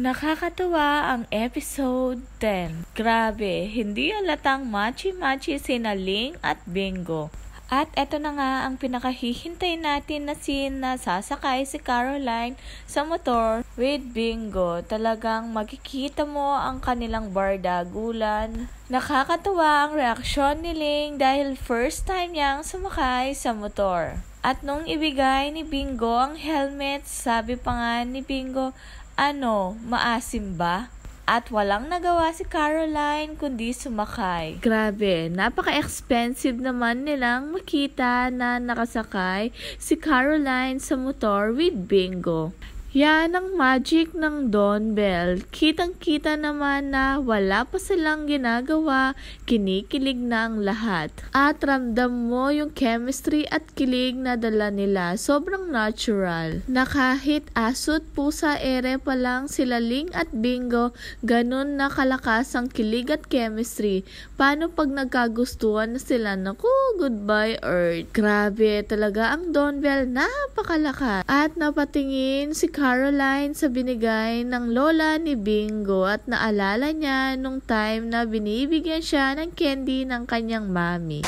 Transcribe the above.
Nakakatuwa ang episode 10. Grabe, hindi halatang machi-machi sina Ling at Bingo. At eto na nga ang pinakahihintay natin na scene na sasakay si Caroline sa motor with Bingo. Talagang makikita mo ang kanilang bardagulan. Nakakatuwa ang reaksyon ni Ling dahil first time niyang sumakay sa motor. At nung ibigay ni Bingo ang helmet, sabi pa nga ni Bingo, maasim ba? At walang nagawa si Caroline kundi sumakay. Grabe, napaka-expensive naman nilang makita na nakasakay si Caroline sa motor with Bingo. Yan ang magic ng Dawn Bell. Kitang-kita naman na wala pa silang ginagawa, kinikilig na ang lahat. At ramdam mo yung chemistry at kilig na dala nila. Sobrang natural. Na kahit aso't pusa ere pa lang sila Ling at Bingo, ganun na kalakas ang kilig at chemistry. Paano pag nagkagustuhan na sila? Naku, goodbye Earth. Grabe talaga ang Dawn Bell, napakalakas. At napatingin si Caroline sa binigay ng lola ni Bingo at naalala niya nung time na binibigyan siya ng candy ng kanyang mami.